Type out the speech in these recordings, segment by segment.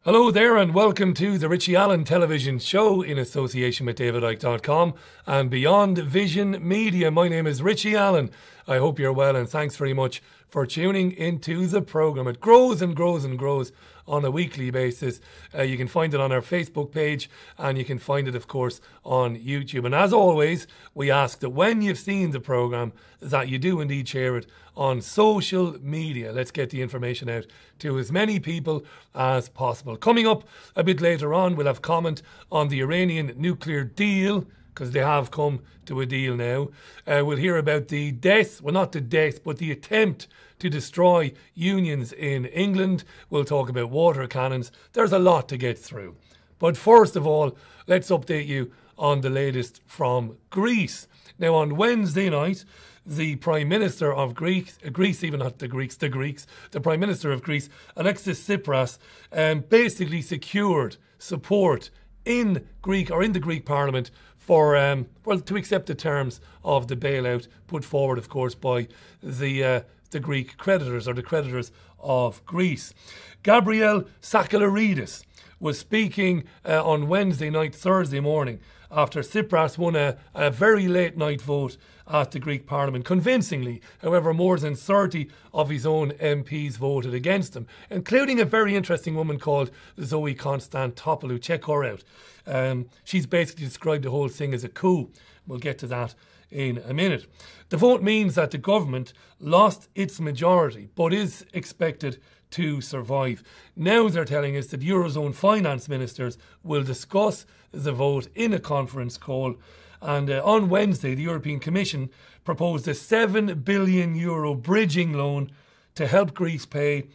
Hello there and welcome to the Richie Allen Television Show in association with davidike.com and Beyond Vision Media. My name is Richie Allen. I hope you're well and thanks very much for tuning into the programme. It grows and grows and grows on a weekly basis. You can find it on our Facebook page and you can find it, of course, on YouTube. And as always, we ask that when you've seen the programme, that you do indeed share it on social media. Let's get the information out to as many people as possible. Coming up a bit later on, we'll have comment on the Iranian nuclear deal, because they have come to a deal now. We'll hear about the death, well not the death, but the attempt to destroy unions in England. We'll talk about water cannons. There's a lot to get through. But first of all, let's update you on the latest from Greece. Now on Wednesday night, the Prime Minister of Greece, the Prime Minister of Greece, Alexis Tsipras, basically secured support in the Greek Parliament for to accept the terms of the bailout put forward, of course, by the Greek creditors, or the creditors of Greece. Gabriel Sakalaridis was speaking on Wednesday night, Thursday morning, after Tsipras won a very late night vote at the Greek Parliament. Convincingly, however, more than 30 of his own MPs voted against him, including a very interesting woman called Zoe Konstantopoulou. Check her out. She's basically described the whole thing as a coup. We'll get to that in a minute. The vote means that the government lost its majority, but is expected to survive. Now they're telling us that Eurozone finance ministers will discuss the vote in a conference call. And on Wednesday, the European Commission proposed a €7 billion bridging loan to help Greece pay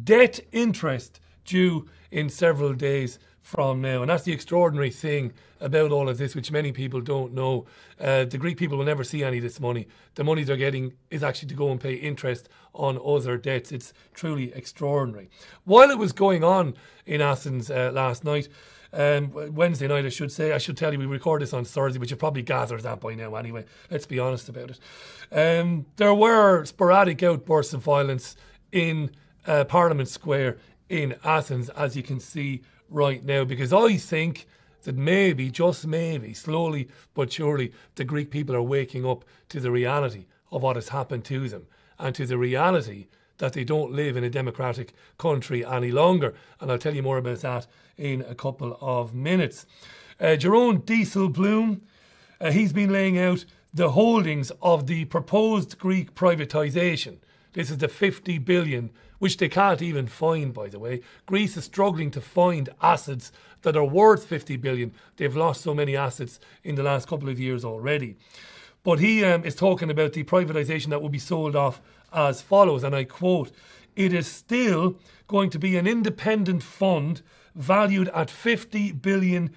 debt interest due in several days from now. And that's the extraordinary thing about all of this, which many people don't know. The Greek people will never see any of this money. The money they're getting is actually to go and pay interest on other debts. It's truly extraordinary. While it was going on in Athens last night, Wednesday night, I should tell you, we record this on Thursday, but you probably gathered that by now anyway. Let's be honest about it. There were sporadic outbursts of violence in Parliament Square in Athens, as you can see right now, because I think that maybe, just maybe, slowly but surely, the Greek people are waking up to the reality of what has happened to them and to the reality that they don't live in a democratic country any longer. And I'll tell you more about that in a couple of minutes. Jeroen Dijsselbloem, he's been laying out the holdings of the proposed Greek privatisation. This is the 50 billion, which they can't even find, by the way. Greece is struggling to find assets that are worth 50 billion. They've lost so many assets in the last couple of years already. But he is talking about the privatisation that will be sold off as follows, and I quote, "It is still going to be an independent fund valued at €50 billion,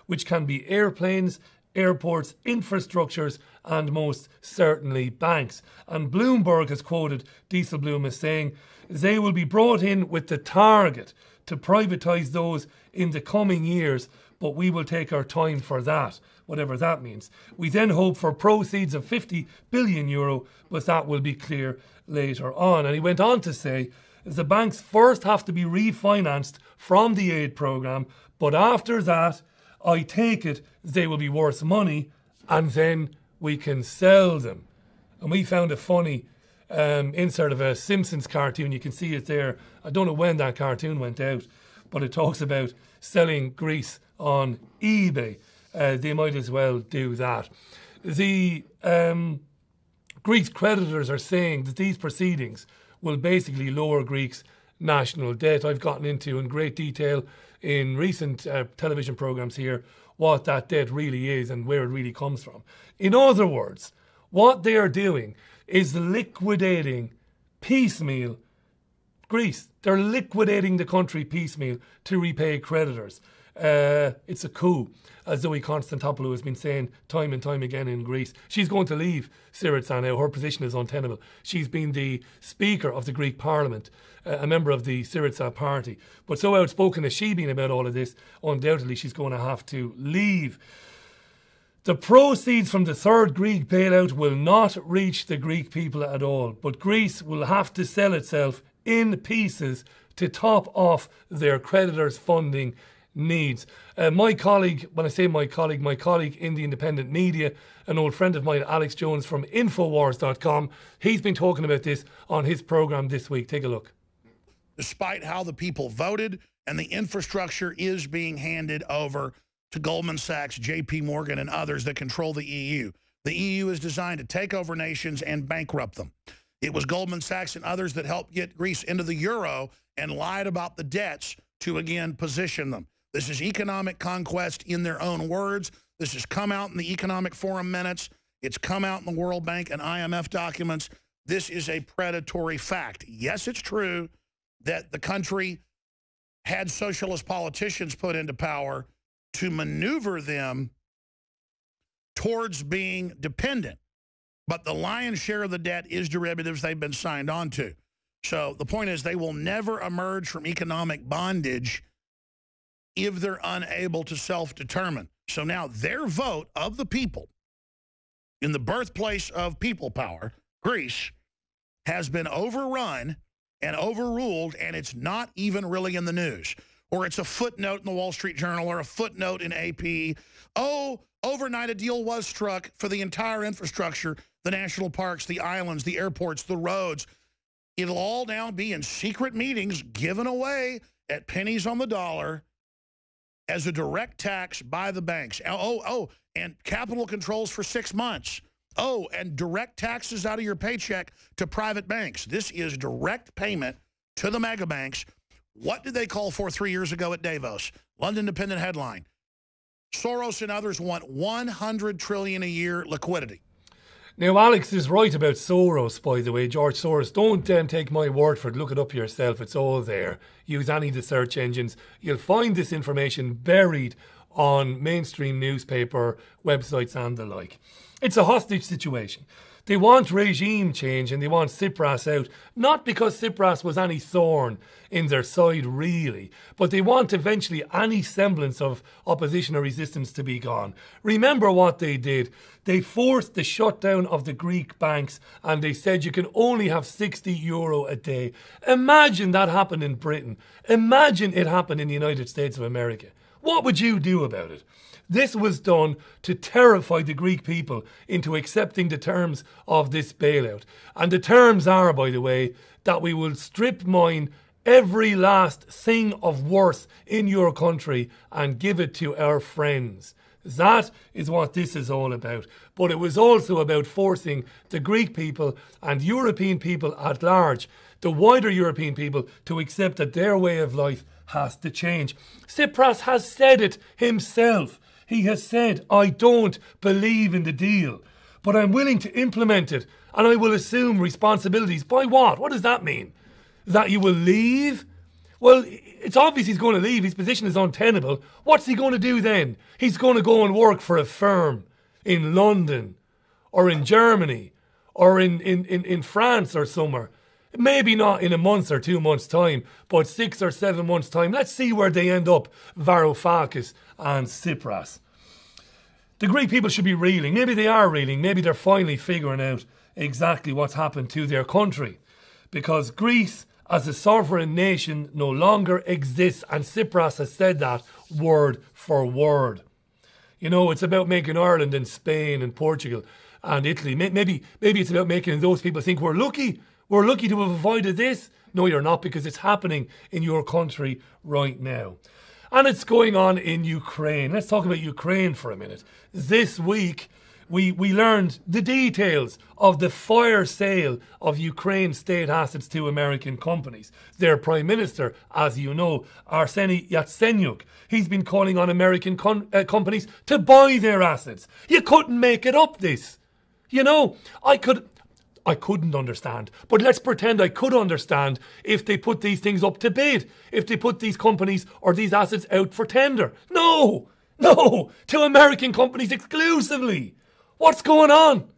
which can be airplanes, airports, infrastructures, and most certainly banks." And Bloomberg has quoted Dijsselbloem as saying, "They will be brought in with the target to privatise those in the coming years, but we will take our time for that," whatever that means. "We then hope for proceeds of €50 billion, but that will be clear later on." And he went on to say, "The banks first have to be refinanced from the aid programme, but after that, I take it they will be worth money, and then we can sell them." And we found a funny insert of a Simpsons cartoon. You can see it there. I don't know when that cartoon went out, but it talks about selling Greece on eBay. They might as well do that. The Greece's creditors are saying that these proceedings will basically lower Greece's national debt. I've gotten into in great detail in recent television programmes here what that debt really is and where it really comes from. In other words, what they are doing is liquidating piecemeal Greece. They're liquidating the country piecemeal to repay creditors. It's a coup, as Zoe Konstantopoulou has been saying time and time again in Greece. She's going to leave Syriza now. Her position is untenable. She's been the Speaker of the Greek Parliament, a member of the Syriza party. But so outspoken as she's been about all of this, undoubtedly she's going to have to leave. The proceeds from the third Greek bailout will not reach the Greek people at all, but Greece will have to sell itself in pieces to top off their creditors' funding needs. My colleague, when I say my colleague in the independent media, an old friend of mine, Alex Jones from Infowars.com, he's been talking about this on his programme this week. Take a look. Despite how the people voted, and the infrastructure is being handed over to Goldman Sachs, JP Morgan, and others that control the EU. The EU is designed to take over nations and bankrupt them. It was Goldman Sachs and others that helped get Greece into the euro and lied about the debts to, again, position them. This is economic conquest in their own words. This has come out in the Economic Forum minutes. It's come out in the World Bank and IMF documents. This is a predatory fact. Yes, it's true that the country had socialist politicians put into power to maneuver them towards being dependent. But the lion's share of the debt is derivatives they've been signed on to. So the point is they will never emerge from economic bondage if they're unable to self-determine. So now their vote of the people in the birthplace of people power, Greece, has been overrun and overruled, and it's not even really in the news. Or it's a footnote in the Wall Street Journal or a footnote in AP. Oh, overnight a deal was struck for the entire infrastructure, the national parks, the islands, the airports, the roads. It'll all now be in secret meetings given away at pennies on the dollar as a direct tax by the banks. And capital controls for 6 months. Oh, and direct taxes out of your paycheck to private banks. This is direct payment to the mega banks. What did they call for 3 years ago at Davos? London Independent headline. Soros and others want $100 trillion a year liquidity. Now, Alex is right about Soros, by the way, George Soros. Don't take my word for it. Look it up yourself. It's all there. Use any of the search engines. You'll find this information buried on mainstream newspaper websites and the like. It's a hostage situation. They want regime change and they want Tsipras out, not because Tsipras was any thorn in their side really, but they want eventually any semblance of opposition or resistance to be gone. Remember what they did. They forced the shutdown of the Greek banks and they said you can only have €60 a day. Imagine that happened in Britain. Imagine it happened in the United States of America. What would you do about it? This was done to terrify the Greek people into accepting the terms of this bailout. And the terms are, by the way, that we will strip mine every last thing of worth in your country and give it to our friends. That is what this is all about. But it was also about forcing the Greek people and European people at large, the wider European people, to accept that their way of life has to change. Tsipras has said it himself. He has said, I don't believe in the deal, but I'm willing to implement it and I will assume responsibilities. By what? What does that mean? That you will leave? Well, it's obvious he's going to leave. His position is untenable. What's he going to do then? He's going to go and work for a firm in London or in Germany or in France or somewhere. Maybe not in a month or 2 months' time, but 6 or 7 months' time. Let's see where they end up, Varoufakis and Tsipras. The Greek people should be reeling. Maybe they are reeling. Maybe they're finally figuring out exactly what's happened to their country. Because Greece, as a sovereign nation, no longer exists. And Tsipras has said that word for word. You know, it's about making Ireland and Spain and Portugal and Italy. Maybe it's about making those people think we're lucky. We're lucky to have avoided this. No, you're not, because it's happening in your country right now. And it's going on in Ukraine. Let's talk about Ukraine for a minute. This week, we learned the details of the fire sale of Ukraine state assets to American companies. Their Prime Minister, as you know, Arseniy Yatsenyuk, he's been calling on American companies to buy their assets. You couldn't make it up, this. You know, I couldn't understand, but let's pretend I could understand if they put these things up to bid, if they put these companies or these assets out for tender. No, to American companies exclusively. What's going on?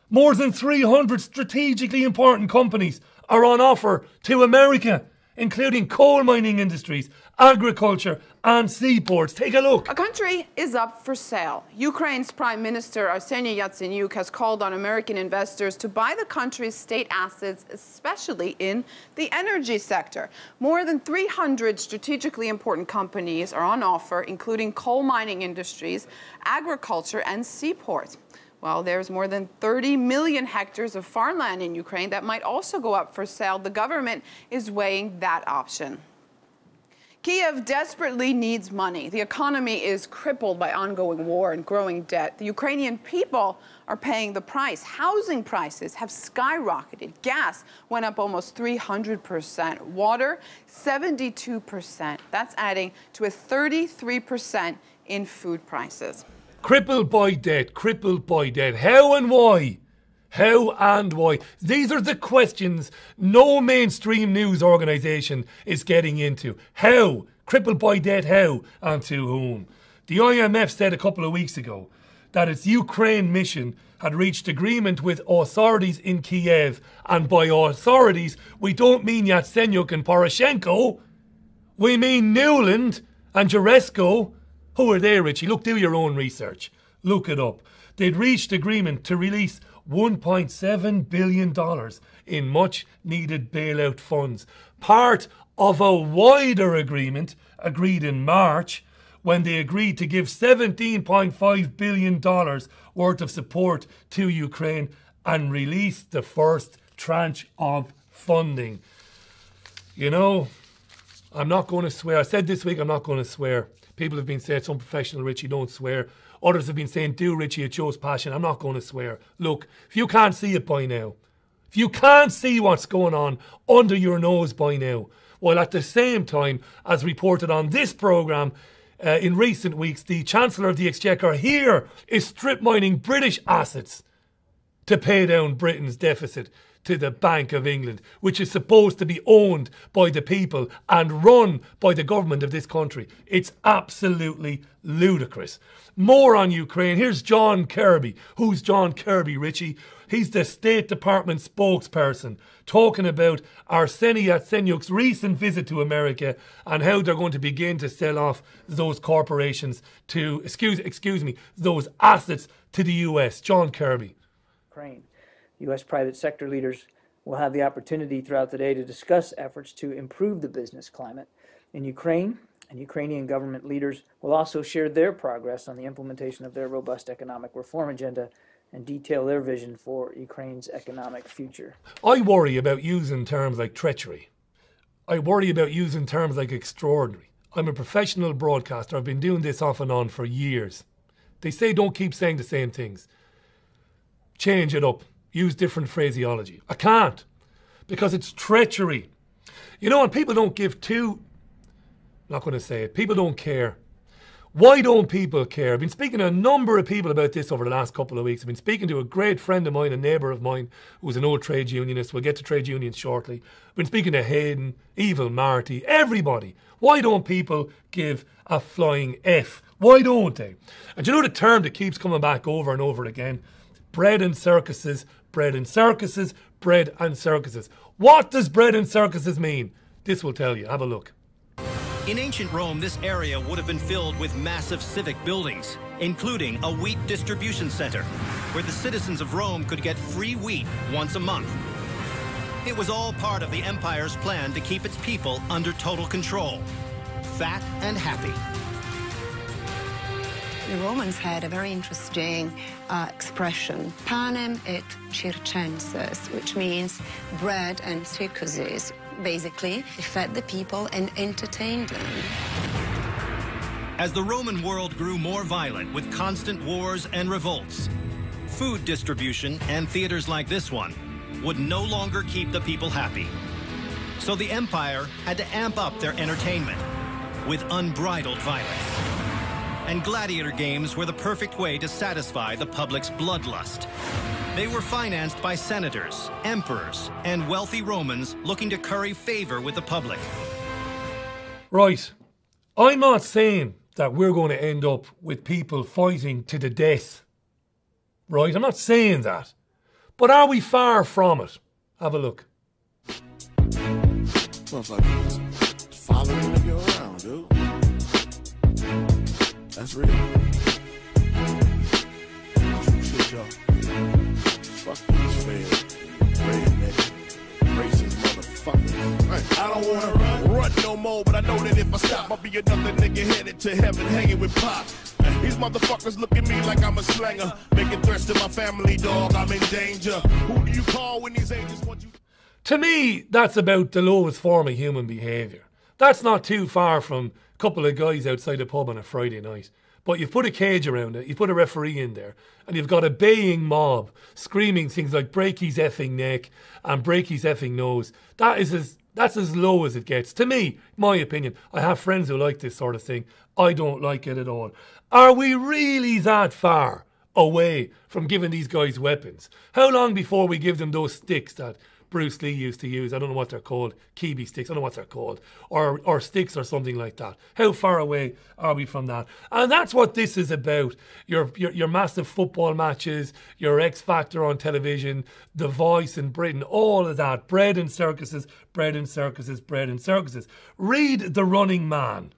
More than 300 strategically important companies are on offer to America including coal mining industries, agriculture and seaports. Take a look. A country is up for sale. Ukraine's Prime Minister Arseniy Yatsenyuk has called on American investors to buy the country's state assets, especially in the energy sector. More than 300 strategically important companies are on offer, including coal mining industries, agriculture and seaports. Well, there's more than 30 million hectares of farmland in Ukraine that might also go up for sale. The government is weighing that option. Kiev desperately needs money. The economy is crippled by ongoing war and growing debt. The Ukrainian people are paying the price. Housing prices have skyrocketed. Gas went up almost 300%. Water, 72%. That's adding to a 33% in food prices. Crippled by debt, crippled by debt. How and why? How and why? These are the questions no mainstream news organisation is getting into. How? Crippled by debt, how? And to whom? The IMF said a couple of weeks ago that its Ukraine mission had reached agreement with authorities in Kiev. And by authorities, we don't mean Yatsenyuk and Poroshenko. We mean Newland and Jaresko. Who are they, Richie? Look, do your own research. Look it up. They'd reached agreement to release $1.7 billion in much-needed bailout funds. Part of a wider agreement agreed in March when they agreed to give $17.5 billion worth of support to Ukraine and release the first tranche of funding. You know, I'm not going to swear. I said this week I'm not going to swear. People have been saying it's unprofessional, Richie, don't swear. Others have been saying, do, Richie, it shows passion. I'm not going to swear. Look, if you can't see it by now, if you can't see what's going on under your nose by now, while at the same time, as reported on this programme in recent weeks, the Chancellor of the Exchequer here is strip mining British assets to pay down Britain's deficit to the Bank of England, which is supposed to be owned by the people and run by the government of this country. It's absolutely ludicrous. More on Ukraine. Here's John Kirby. Who's John Kirby, Richie? He's the State Department spokesperson, talking about Arseniy Yatsenyuk's recent visit to America and how they're going to begin to sell off those corporations to, excuse me, those assets to the US. John Kirby. Ukraine. U.S. private sector leaders will have the opportunity throughout the day to discuss efforts to improve the business climate in Ukraine, and Ukrainian government leaders will also share their progress on the implementation of their robust economic reform agenda and detail their vision for Ukraine's economic future. I worry about using terms like treachery. I worry about using terms like extraordinary. I'm a professional broadcaster. I've been doing this off and on for years. They say don't keep saying the same things. Change it up. Use different phraseology. I can't, because it's treachery. You know, and people don't give two, I'm not going to say it, people don't care. Why don't people care? I've been speaking to a number of people about this over the last couple of weeks. I've been speaking to a great friend of mine, a neighbour of mine, who's an old trade unionist. We'll get to trade unions shortly. I've been speaking to Hayden, Evil Marty, everybody. Why don't people give a flying F? Why don't they? And you know the term that keeps coming back over and over again? Bread and circuses, bread and circuses, bread and circuses. What does bread and circuses mean? This will tell you. Have a look. In ancient Rome, this area would have been filled with massive civic buildings, including a wheat distribution center, where the citizens of Rome could get free wheat once a month. It was all part of the empire's plan to keep its people under total control, fat and happy. The Romans had a very interesting expression, panem et circenses, which means bread and circuses. Basically, they fed the people and entertained them. As the Roman world grew more violent with constant wars and revolts, food distribution and theaters like this one would no longer keep the people happy. So the empire had to amp up their entertainment with unbridled violence. And gladiator games were the perfect way to satisfy the public's bloodlust. They were financed by senators, emperors, and wealthy Romans looking to curry favor with the public. Right. I'm not saying that we're going to end up with people fighting to the death. Right? I'm not saying that. But are we far from it? Have a look. Motherfucker, follow the nigga around, dude. That's real. True shit, y'all. Fuck these feds, redneck, racist motherfuckers. I don't wanna run no more, but I know that if I stop, I'll be another nigga headed to heaven, hanging with Pop. These motherfuckers look at me like I'm a slanger, making threats to my family, dog. I'm in danger. Who do you call when these agents want you? To me, that's about the lowest form of human behaviour. That's not too far from a couple of guys outside a pub on a Friday night. But you've put a cage around it, you've put a referee in there, and you've got a baying mob screaming things like break his effing neck and break his effing nose. That's as low as it gets. To me, my opinion, I have friends who like this sort of thing. I don't like it at all. Are we really that far away from giving these guys weapons? How long before we give them those sticks that Bruce Lee used to use? I don't know what they're called. Kiwi sticks. I don't know what they're called. Or sticks or something like that. How far away are we from that? And that's what this is about. Your massive football matches, your X Factor on television, The Voice in Britain, all of that. Bread and circuses, bread and circuses, bread and circuses. Read The Running Man,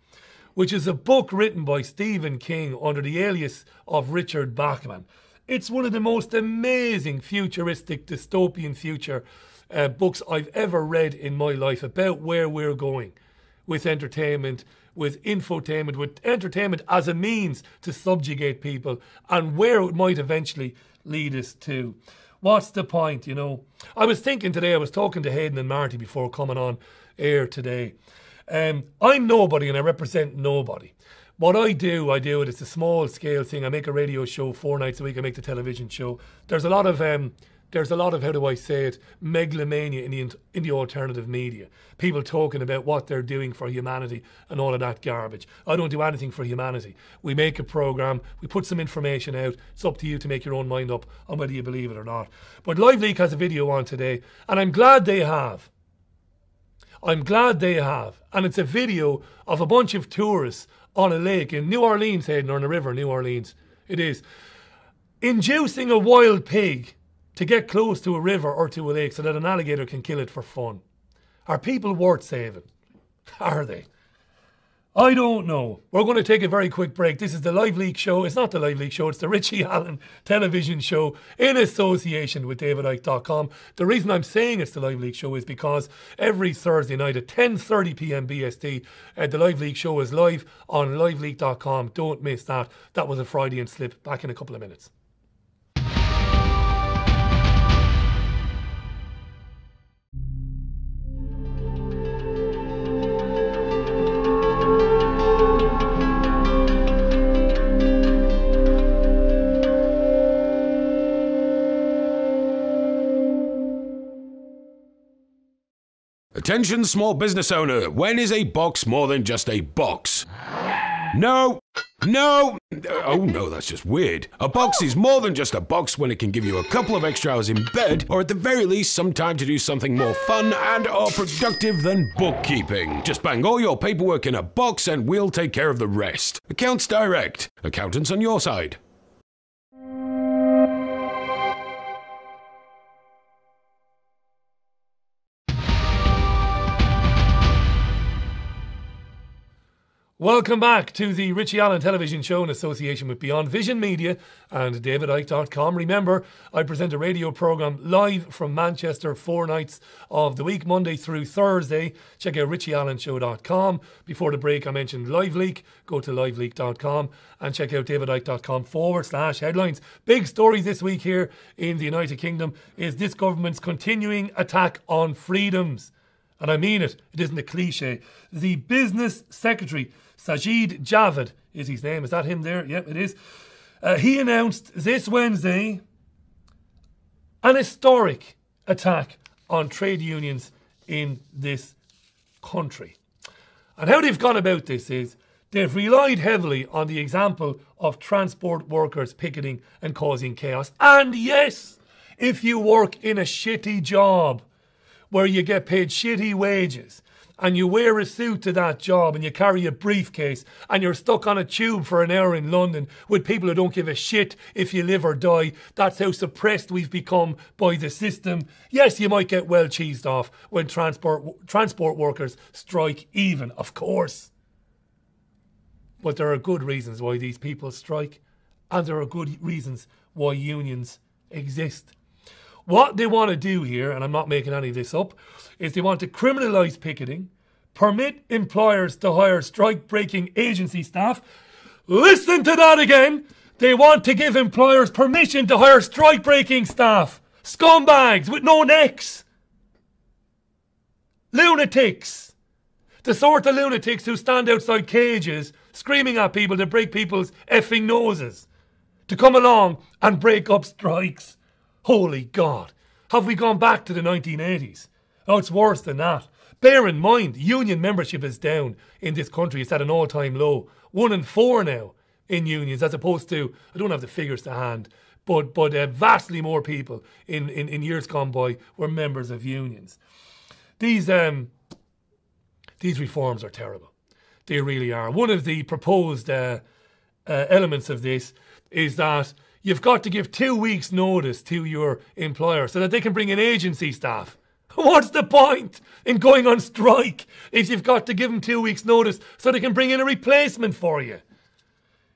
which is a book written by Stephen King under the alias of Richard Bachman. It's one of the most amazing futuristic dystopian future books I've ever read in my life about where we're going with entertainment, with infotainment, with entertainment as a means to subjugate people and where it might eventually lead us to. What's the point, you know? I was thinking today, I was talking to Hayden and Marty before coming on air today. I'm nobody and I represent nobody. What I do it. It's a small scale thing. I make a radio show 4 nights a week. I make the television show. There's a lot of how do I say it, megalomania in the alternative media. People talking about what they're doing for humanity and all of that garbage. I don't do anything for humanity. We make a program, we put some information out. It's up to you to make your own mind up on whether you believe it or not. But Live Leak has a video on today, and I'm glad they have. And it's a video of a bunch of tourists on a lake in New Orleans, Hayden, or in a river, New Orleans. It is. Inducing a wild pig to get close to a river or to a lake so that an alligator can kill it for fun. Are people worth saving? Are they? I don't know. We're going to take a very quick break. This is the Live Leak Show. It's not the Live Leak Show. It's the Richie Allen television show in association with DavidIke.com. The reason I'm saying it's the Live Leak Show is because every Thursday night at 10:30 p.m. BST, the Live Leak Show is live on LiveLeak.com. Don't miss that. That was a Freudian slip. Back in a couple of minutes. Attention small business owner, when is a box more than just a box? No! Oh no, that's just weird. A box is more than just a box when it can give you a couple of extra hours in bed, or at the very least some time to do something more fun and or productive than bookkeeping. Just bang all your paperwork in a box and we'll take care of the rest. Accounts Direct. Accountants on your side. Welcome back to the Richie Allen television show in association with Beyond Vision Media and DavidIke.com. Remember, I present a radio programme live from Manchester 4 nights of the week, Monday through Thursday. Check out RichieAllenShow.com. Before the break, I mentioned Live Leak. Go to LiveLeak.com and check out DavidIke.com/headlines. Big story this week here in the United Kingdom is this government's continuing attack on freedoms. And I mean it. It isn't a cliche. The Business Secretary, Sajid Javid is his name. Is that him there? Yep, it is. He announced this Wednesday an historic attack on trade unions in this country. And how they've gone about this is they've relied heavily on the example of transport workers picketing and causing chaos. And yes, if you work in a shitty job where you get paid shitty wages and you wear a suit to that job and you carry a briefcase and you're stuck on a tube for an hour in London with people who don't give a shit if you live or die. That's how suppressed we've become by the system. Yes, you might get well cheesed off when transport workers strike even, of course. But there are good reasons why these people strike, and there are good reasons why unions exist. What they want to do here, and I'm not making any of this up, is they want to criminalise picketing, permit employers to hire strike-breaking agency staff. Listen to that again! They want to give employers permission to hire strike-breaking staff. Scumbags with no necks. Lunatics. The sort of lunatics who stand outside cages screaming at people to break people's effing noses. To come along and break up strikes. Holy God. Have we gone back to the 1980s? Oh, it's worse than that. Bear in mind, union membership is down in this country. It's at an all-time low. 1 in 4 now in unions, as opposed to, I don't have the figures to hand, but vastly more people in years gone by were members of unions. These reforms are terrible. They really are. One of the proposed elements of this is that you've got to give 2 weeks' notice to your employer so that they can bring in agency staff. What's the point in going on strike if you've got to give them 2 weeks' notice so they can bring in a replacement for you?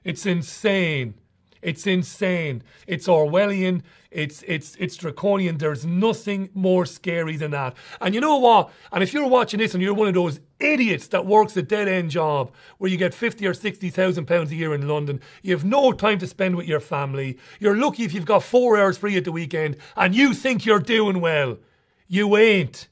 It's insane. It's insane. It's Orwellian. It's draconian. There's nothing more scary than that. And you know what? And if you're watching this and you're one of those idiots that works a dead-end job where you get 50 or 60,000 pounds a year in London, you have no time to spend with your family, you're lucky if you've got 4 hours free at the weekend, and you think you're doing well. You ain't.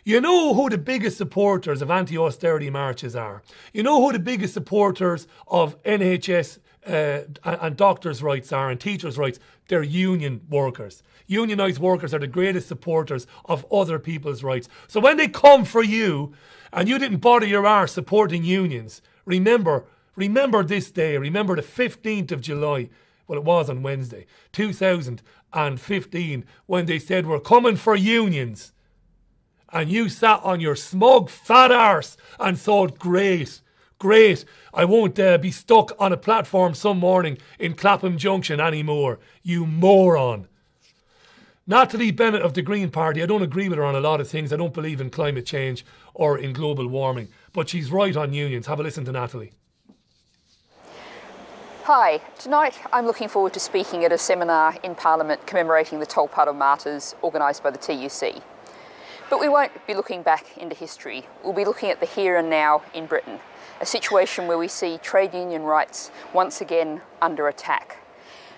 You know who the biggest supporters of anti-austerity marches are? You know who the biggest supporters of NHS and doctors' rights are, and teachers' rights? They're union workers. Unionised workers are the greatest supporters of other people's rights. So when they come for you, and you didn't bother your arse supporting unions, remember this day, remember the 15th of July, well, it was on Wednesday, 2015, when they said, we're coming for unions. And you sat on your smug fat arse and thought, great, I won't be stuck on a platform some morning in Clapham Junction anymore, you moron. Natalie Bennett of the Green Party, I don't agree with her on a lot of things. I don't believe in climate change or in global warming, but she's right on unions. Have a listen to Natalie. Hi, tonight I'm looking forward to speaking at a seminar in Parliament commemorating the Tolpuddle martyrs organised by the TUC. But we won't be looking back into history. We'll be looking at the here and now in Britain, a situation where we see trade union rights once again under attack.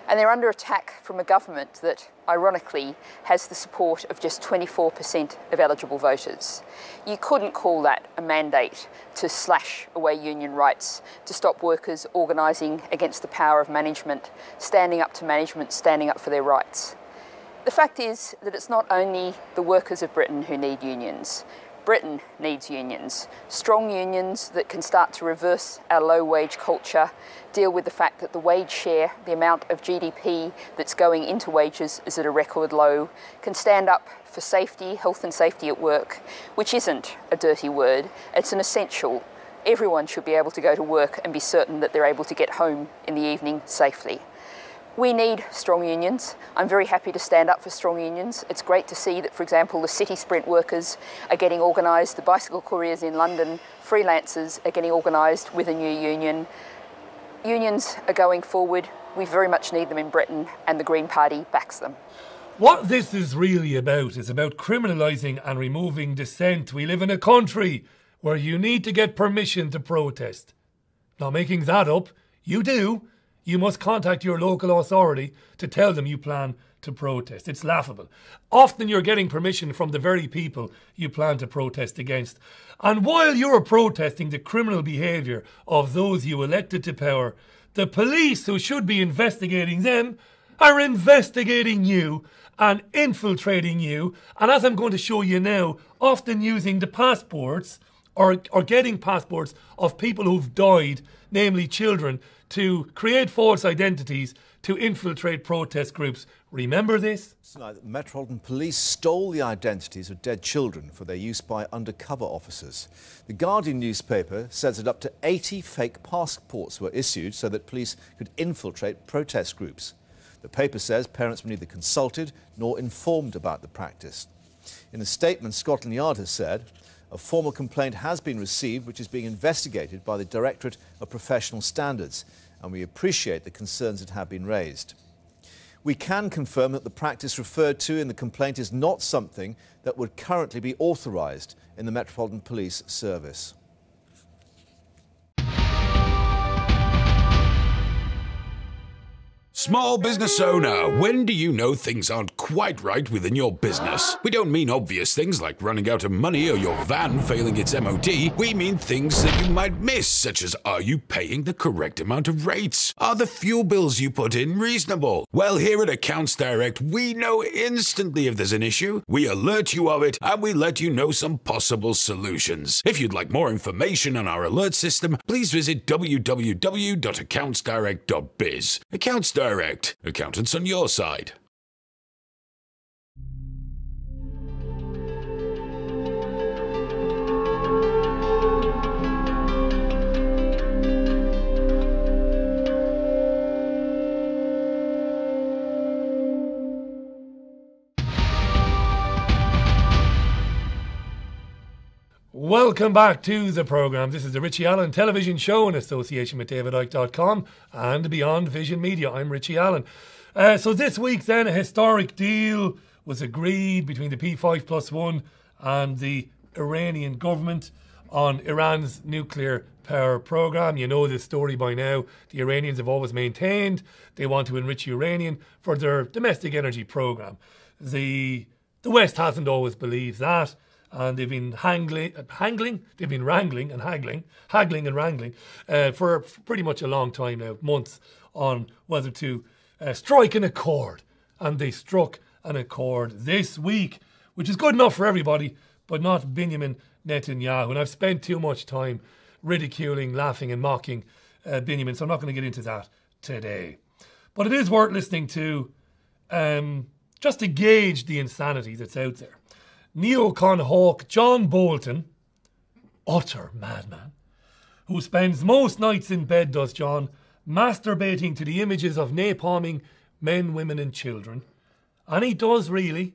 And they're under attack from a government that, ironically, has the support of just 24% of eligible voters. You couldn't call that a mandate to slash away union rights, to stop workers organising against the power of management, standing up to management, standing up for their rights. The fact is that it's not only the workers of Britain who need unions. Britain needs unions. Strong unions that can start to reverse our low-wage culture, deal with the fact that the wage share, the amount of GDP that's going into wages, is at a record low, can stand up for safety, health and safety at work, which isn't a dirty word, it's an essential. Everyone should be able to go to work and be certain that they're able to get home in the evening safely. We need strong unions. I'm very happy to stand up for strong unions. It's great to see that, for example, the City Sprint workers are getting organised, the bicycle couriers in London, freelancers are getting organised with a new union. Unions are going forward. We very much need them in Britain, and the Green Party backs them. What this is really about is about criminalising and removing dissent. We live in a country where you need to get permission to protest. Not making that up, you do. You must contact your local authority to tell them you plan to protest. It's laughable. Often you're getting permission from the very people you plan to protest against. And while you're protesting the criminal behaviour of those you elected to power, the police who should be investigating them are investigating you and infiltrating you. And as I'm going to show you now, often using the passports or getting passports of people who've died, namely children, to create false identities, to infiltrate protest groups. Remember this? Tonight, the Metropolitan Police stole the identities of dead children for their use by undercover officers. The Guardian newspaper says that up to 80 fake passports were issued so that police could infiltrate protest groups. The paper says parents were neither consulted nor informed about the practice. In a statement, Scotland Yard has said a formal complaint has been received which is being investigated by the Directorate of Professional Standards, and we appreciate the concerns that have been raised. We can confirm that the practice referred to in the complaint is not something that would currently be authorised in the Metropolitan Police Service. Small business owner, when do you know things aren't quite right within your business? We don't mean obvious things like running out of money or your van failing its MOT. We mean things that you might miss, such as, are you paying the correct amount of rates? Are the fuel bills you put in reasonable? Well, here at Accounts Direct, we know instantly if there's an issue, we alert you of it, and we let you know some possible solutions. If you'd like more information on our alert system, please visit www.accountsdirect.biz. Accounts Direct. Accountants on your side. Welcome back to the programme. This is the Richie Allen television show in association with DavidIke.com and Beyond Vision Media. I'm Richie Allen. So this week then, a historic deal was agreed between the P5+1 and the Iranian government on Iran's nuclear power programme. You know this story by now. The Iranians have always maintained they want to enrich uranium for their domestic energy programme. The West hasn't always believed that. And they've been wrangling for pretty much a long time now, months, on whether to strike an accord. And they struck an accord this week, which is good enough for everybody, but not Benjamin Netanyahu. And I've spent too much time ridiculing, laughing and mocking Benjamin, so I'm not going to get into that today. But it is worth listening to just to gauge the insanity that's out there. Neocon hawk John Bolton, utter madman, who spends most nights in bed, does John, masturbating to the images of napalming men, women and children. And he does really.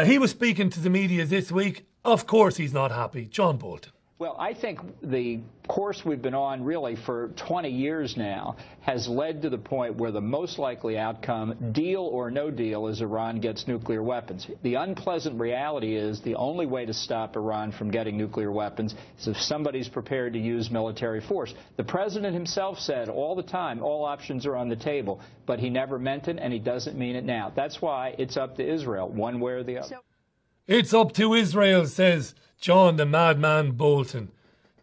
He was speaking to the media this week. Of course he's not happy. John Bolton. Well, I think the course we've been on really for 20 years now has led to the point where the most likely outcome, deal or no deal, is Iran gets nuclear weapons. The unpleasant reality is the only way to stop Iran from getting nuclear weapons is if somebody's prepared to use military force. The president himself said all the time all options are on the table, but he never meant it and he doesn't mean it now. That's why it's up to Israel, one way or the other. It's up to Israel, says John the Madman Bolton,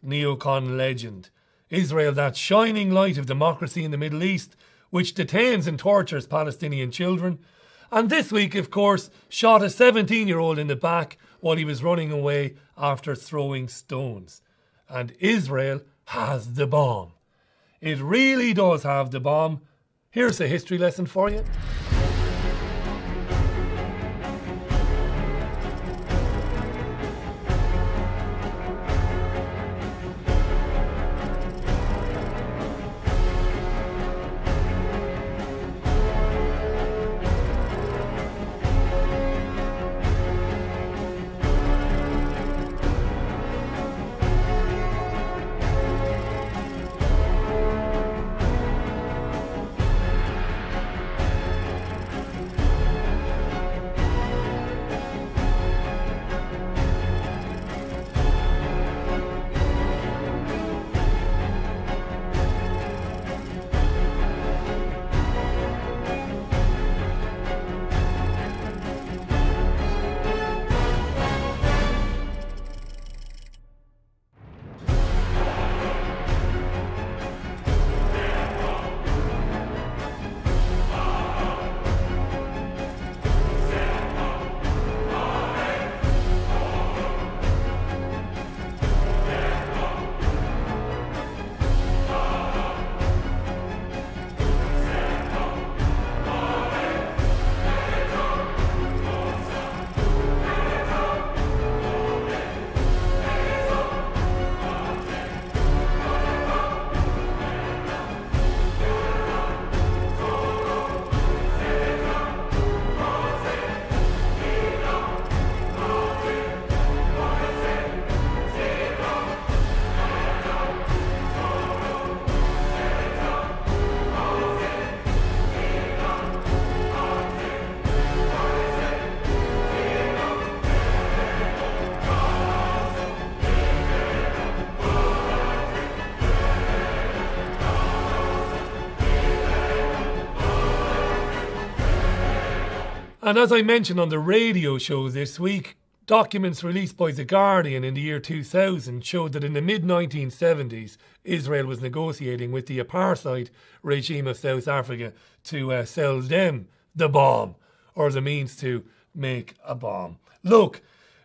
neocon legend. Israel, that shining light of democracy in the Middle East, which detains and tortures Palestinian children. And this week, of course, shot a 17-year-old in the back while he was running away after throwing stones. And Israel has the bomb. It really does have the bomb. Here's a history lesson for you. And as I mentioned on the radio show this week, documents released by The Guardian in the year 2000 showed that in the mid-1970s, Israel was negotiating with the apartheid regime of South Africa to sell them the bomb, or the means to make a bomb. Look,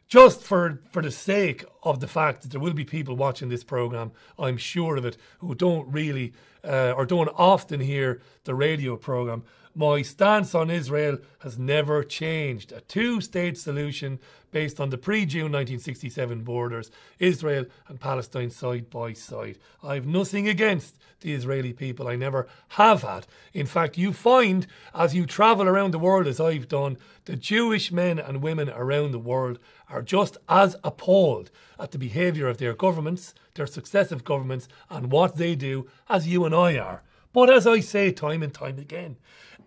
just for the sake of the fact that there will be people watching this programme, I'm sure of it, who don't really or don't often hear the radio programme, my stance on Israel has never changed. A two-state solution based on the pre-June 1967 borders, Israel and Palestine side by side. I have nothing against the Israeli people. I never have had. In fact, you find, as you travel around the world as I've done, the Jewish men and women around the world are just as appalled at the behaviour of their governments, their successive governments, and what they do as you and I are. But as I say time and time again,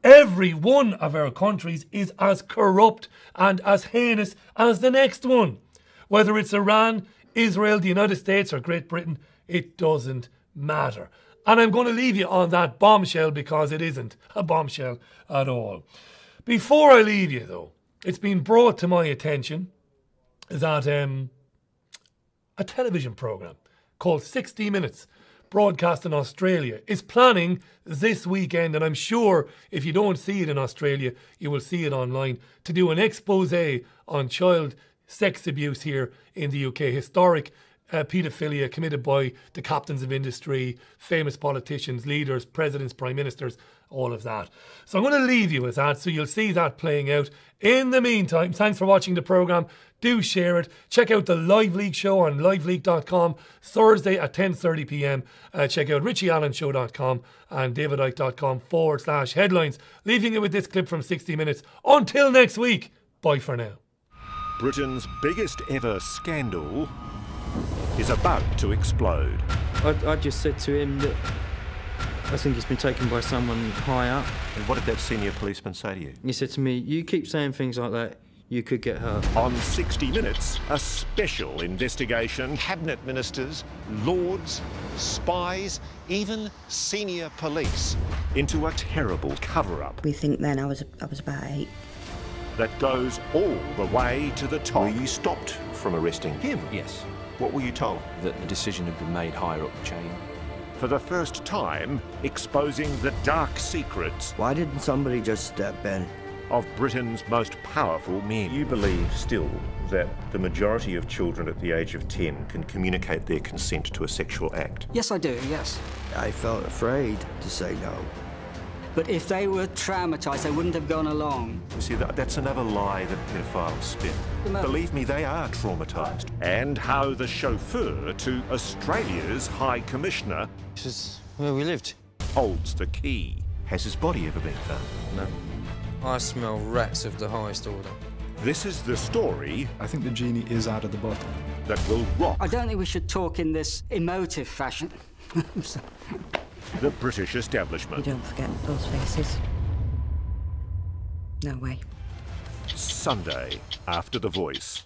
every one of our countries is as corrupt and as heinous as the next one. Whether it's Iran, Israel, the United States or Great Britain, it doesn't matter. And I'm going to leave you on that bombshell because it isn't a bombshell at all. Before I leave you though, it's been brought to my attention that a television programme called 60 Minutes, broadcast in Australia, is planning this weekend, and I'm sure if you don't see it in Australia, you will see it online, to do an expose on child sex abuse here in the UK. Historic paedophilia committed by the captains of industry, famous politicians, leaders, presidents, prime ministers, all of that. So I'm going to leave you with that, so you'll see that playing out. In the meantime, thanks for watching the programme. Do share it. Check out the Live League show on liveleague.com, Thursday at 10:30 p.m. Check out richieallenshow.com and davidike.com/headlines. Leaving you with this clip from 60 Minutes. Until next week, bye for now. Britain's biggest ever scandal is about to explode. I just said to him that I think he's been taken by someone high up. And what did that senior policeman say to you? He said to me, you keep saying things like that, you could get hurt. On 60 Minutes, a special investigation. Cabinet ministers, lords, spies, even senior police. Into a terrible cover-up. We think then I was about 8. That goes all the way to the top. Were you stopped from arresting him? Yes. What were you told? That the decision had been made higher up the chain. For the first time, exposing the dark secrets. Why didn't somebody just step in? Of Britain's most powerful men. You believe still that the majority of children at the age of 10 can communicate their consent to a sexual act? Yes, I do, yes. I felt afraid to say no. But if they were traumatised, they wouldn't have gone along. You see, that's another lie that pedophiles spin. Believe me, they are traumatised. And how the chauffeur to Australia's High Commissioner... This is where we lived. ...holds the key. Has his body ever been found? No. I smell rats of the highest order. This is the story... I think the genie is out of the bottle. ...that will rock... I don't think we should talk in this emotive fashion. the British establishment. You don't forget those faces. No way. Sunday, after The Voice.